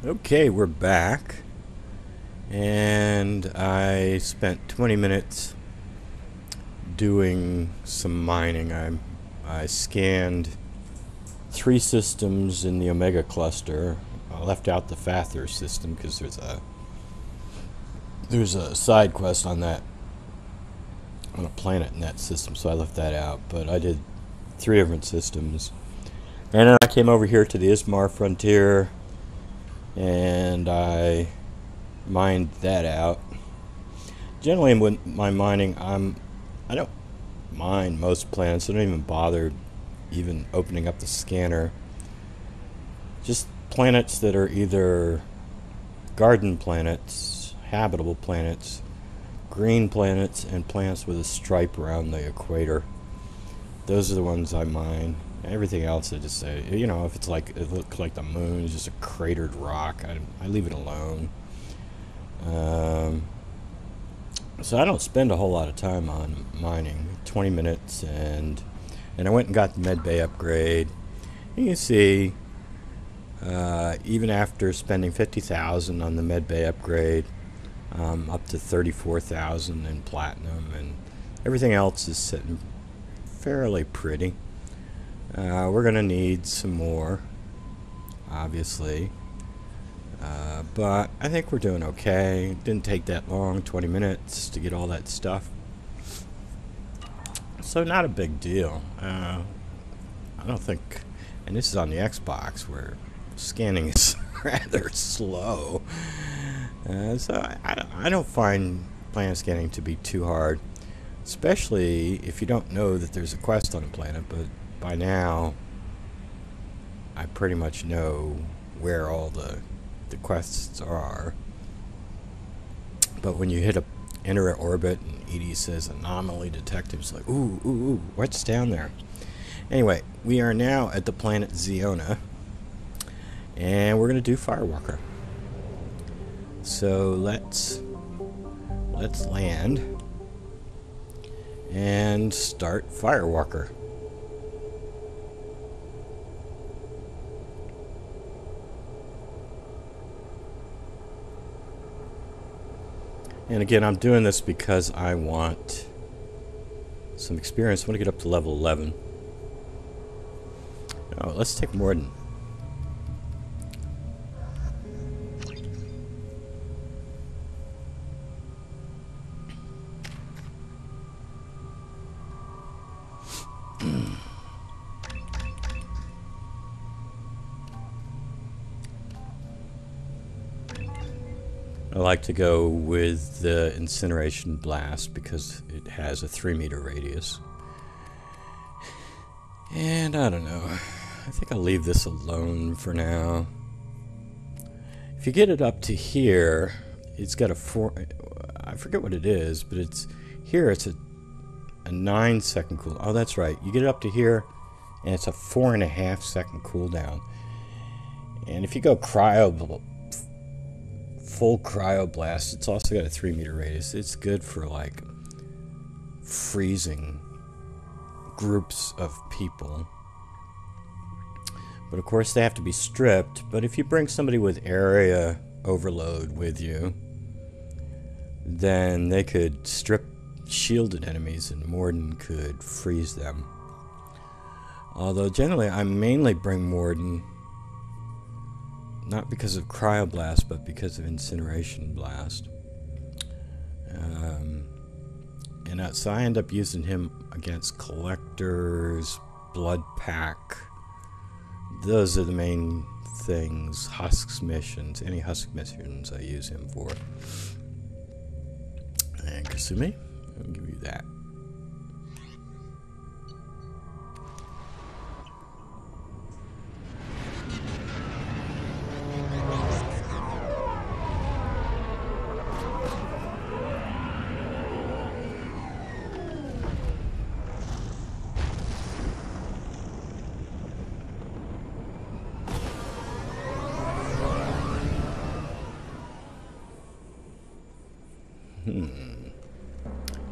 Okay, we're back, and I spent 20 minutes doing some mining. I scanned 3 systems in the Omega cluster. I left out the Father system because there's a side quest on a planet in that system, so I left that out. But I did 3 different systems, and then I came over here to the Ismar frontier, and I mined that out. Generally, with my mining, I don't mine most planets. I don't even bother even opening up the scanner. Just planets that are either garden planets, habitable planets, green planets, and planets with a stripe around the equator. Those are the ones I mine. Everything else, I just say, if it's like it looks like the moon is just a cratered rock, I leave it alone. So I don't spend a whole lot of time on mining. 20 minutes, and I went and got the medbay upgrade. You can see, even after spending 50,000 on the medbay upgrade, up to 34,000 in platinum, and everything else is sitting fairly pretty. We're going to need some more, obviously, but I think we're doing okay. It didn't take that long, 20 minutes to get all that stuff, so not a big deal. I don't think, and this is on the Xbox where scanning is rather slow, so I don't find planet scanning to be too hard, especially if you don't know that there's a quest on a planet. But by now, I pretty much know where all the quests are. But when you enter an orbit and ED says anomaly detected, it's like, ooh, what's down there? Anyway, we are now at the planet Zeona, and we're going to do Firewalker. So let's land and start Firewalker. And again, I'm doing this because I want some experience. I want to get up to level 11. Oh, let's take Morden. I like to go with the incineration blast because it has a 3-meter radius. And I don't know, I think I'll leave this alone for now. If you get it up to here, it's got I forget what it is, but it's a 9-second cool. Oh, that's right. You get it up to here, and it's a 4.5-second cooldown. And if you go full cryoblast, it's also got a 3-meter radius. It's good for like freezing groups of people, but of course they have to be stripped. But if you bring somebody with area overload with you, then they could strip shielded enemies and Morden could freeze them. Although generally I mainly bring Morden not because of cryoblast, but because of incineration blast. So I end up using him against collectors, blood pack. Those are the main things. Husks missions, any husk missions I use him for. And Kasumi, I'll give you that.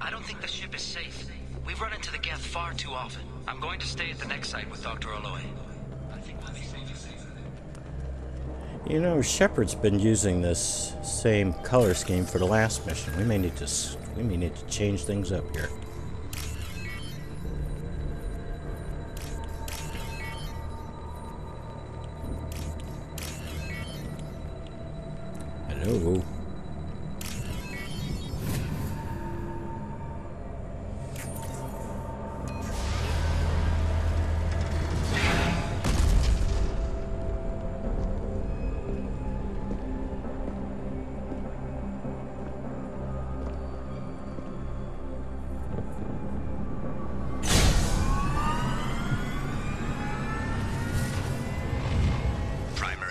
I don't think the ship is safe. We've run into the Geth far too often. I'm going to stay at the next site with Dr. Aloy. I think we'll be safe. You know, Shepard's been using this same color scheme for the last mission. We may need to change things up here. Hello.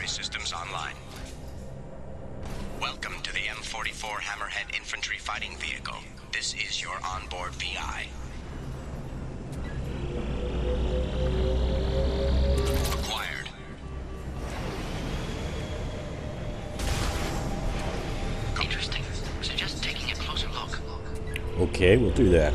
Systems online. Welcome to the M44 Hammerhead Infantry Fighting Vehicle. This is your onboard VI. Acquired. Interesting. Suggest taking a closer look. Okay, we'll do that.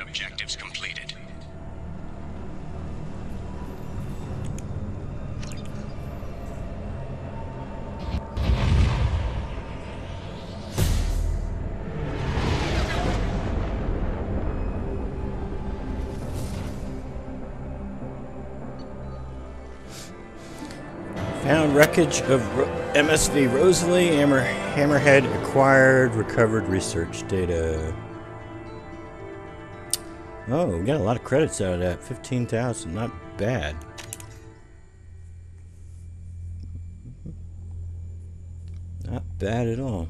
Objectives completed. Found wreckage of MSV Rosalie, Hammerhead acquired, recovered research data. Oh, we got a lot of credits out of that. 15,000, not bad. Not bad at all.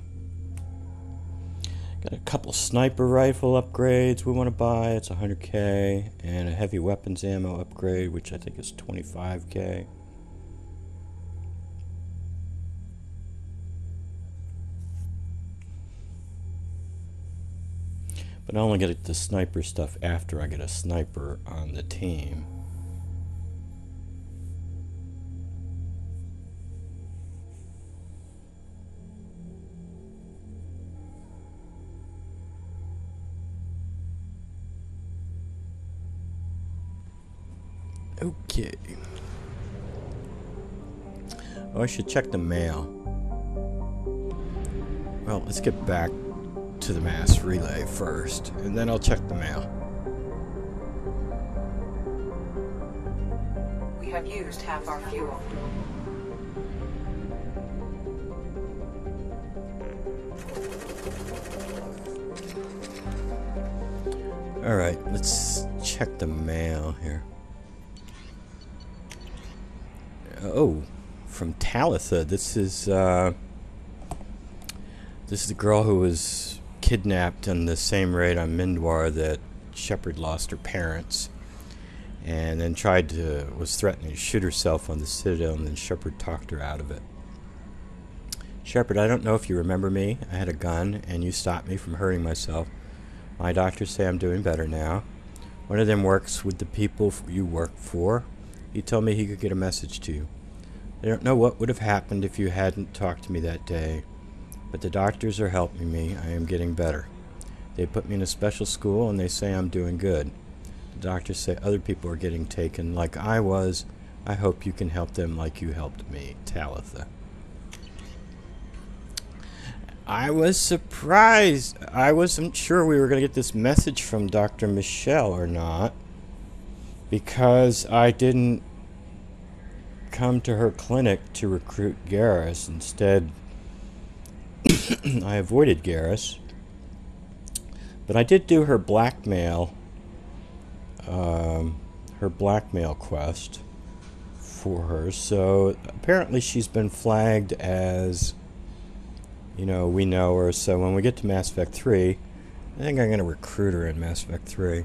Got a couple sniper rifle upgrades we want to buy. It's 100k, and a heavy weapons ammo upgrade, which I think is 25k. But I only get the sniper stuff after I get a sniper on the team. Okay. Oh, I should check the mail. Well, let's get back to the mass relay first, and then I'll check the mail. We have used half our fuel. Alright, let's check the mail here. Oh, from Talitha. This is the girl who was kidnapped on the same raid on Mindwar that Shepard lost her parents. And then was threatening to shoot herself on the Citadel, and then Shepard talked her out of it. Shepard, I don't know if you remember me. I had a gun, and you stopped me from hurting myself. My doctors say I'm doing better now. One of them works with the people you work for. He told me he could get a message to you. I don't know what would have happened if you hadn't talked to me that day, but the doctors are helping me. I am getting better. They put me in a special school, and they say I'm doing good. The doctors say other people are getting taken like I was. I hope you can help them like you helped me. Talitha. I was surprised. I wasn't sure we were going to get this message from Dr. Michelle or not, because I didn't come to her clinic to recruit Garrus. Instead, I avoided Garrus. But I did do her blackmail quest for her. So apparently she's been flagged as, you know, we know her. So when we get to Mass Effect 3, I think I'm going to recruit her in Mass Effect 3.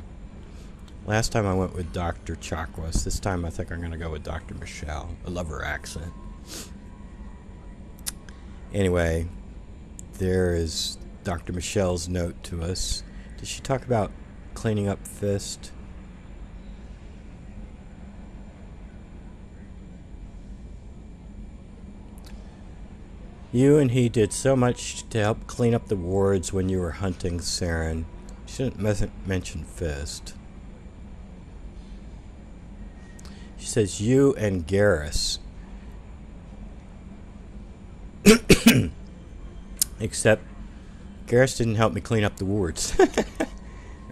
Last time I went with Dr. Chakwas. This time I think I'm going to go with Dr. Michelle. I love her accent. Anyway, there is Dr. Michelle's note to us. Did she talk about cleaning up Fist? You and he did so much to help clean up the wards when you were hunting Saren. She didn't mention Fist. She says you and Garrus. Except Garrus didn't help me clean up the wards.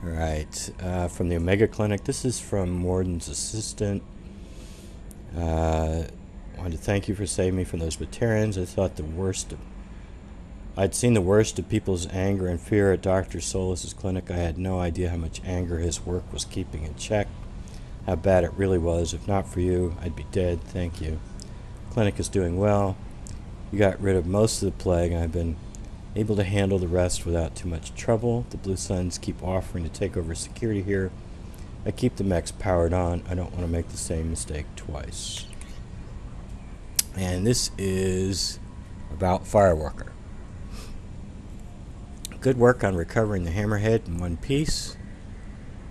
Alright, from the Omega Clinic. This is from Morden's assistant. I wanted to thank you for saving me from those Batarians. I thought I'd seen the worst of people's anger and fear at Dr. Solus's clinic. I had no idea how much anger his work was keeping in check. How bad it really was. If not for you, I'd be dead. Thank you. The clinic is doing well. You got rid of most of the plague, and I've been able to handle the rest without too much trouble. The Blue Suns keep offering to take over security here. I keep the mechs powered on. I don't want to make the same mistake twice. And this is about Firewalker. Good work on recovering the Hammerhead in one piece.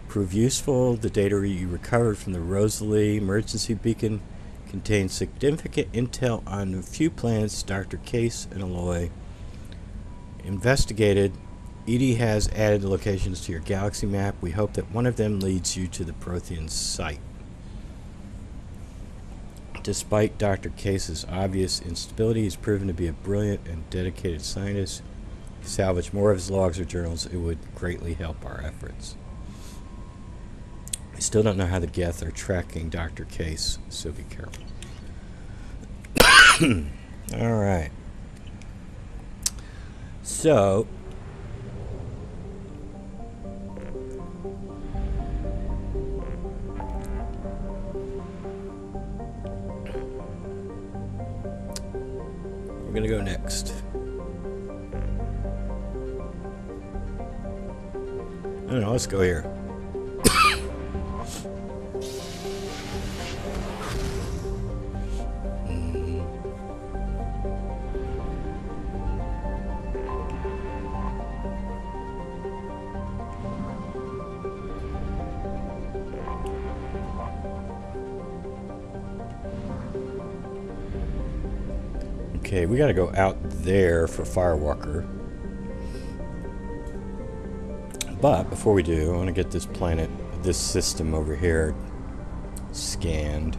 Prove useful. The data you recovered from the Rosalie emergency beacon contains significant intel on a few planets Dr. Case and Aloy investigated. EDI has added the locations to your galaxy map. We hope that one of them leads you to the Prothean site. Despite Dr. Case's obvious instability, he's proven to be a brilliant and dedicated scientist. If you salvage more of his logs or journals, it would greatly help our efforts. We still don't know how the Geth are tracking Dr. Case, so be careful. Alright. So, we're going to go next. I don't know, let's go here. Okay, we gotta go out there for Firewalker. But before we do, I want to get this planet, this system over here, scanned.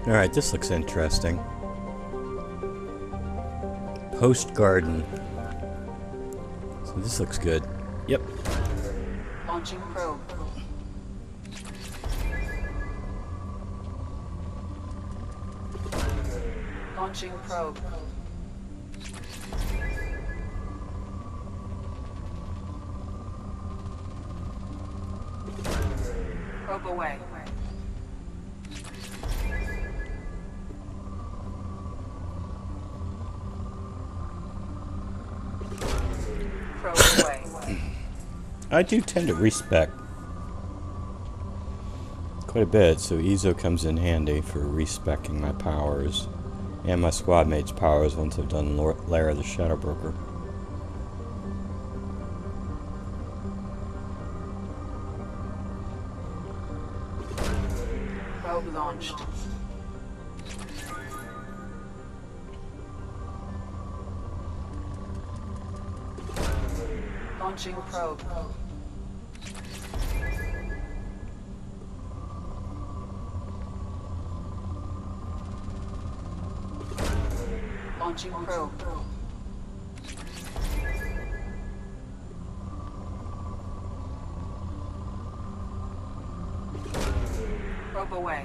Alright, this looks interesting. Post garden. So this looks good. Yep. Launching probe. Launching probe. Probe away. Probe away. I do tend to respec quite a bit, so EZO comes in handy for respecking my powers and my squad mates' powers once I've done Lair of the Shadow Broker. Probe launched. Launching probe. Launching probe. Probe away.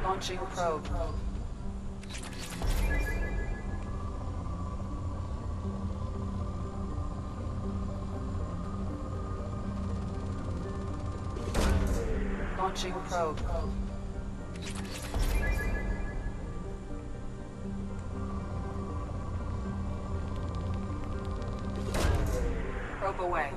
Launching probe. Launching probe. Probe away.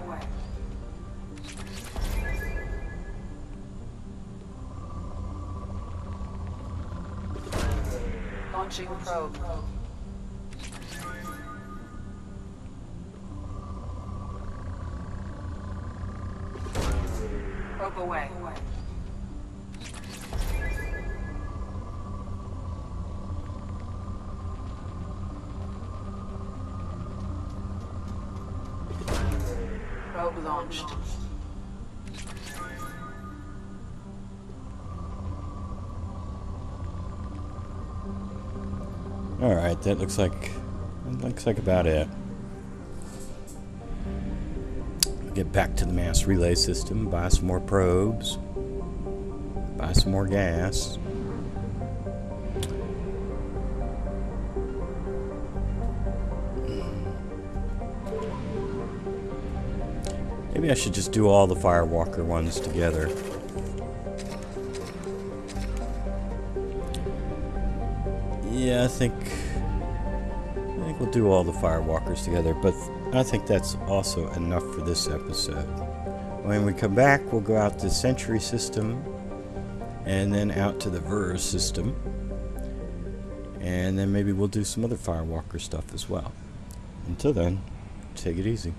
Launching probe. Probe away. Probe launched. Alright, that looks like about it. Get back to the mass relay system, buy some more probes, buy some more gas. Maybe I should just do all the Firewalker ones together. Yeah, I think we'll do all the Firewalkers together, but I think that's also enough for this episode. When we come back, we'll go out to the Sentry system, and then out to the Ver system, and then maybe we'll do some other Firewalker stuff as well. Until then, take it easy.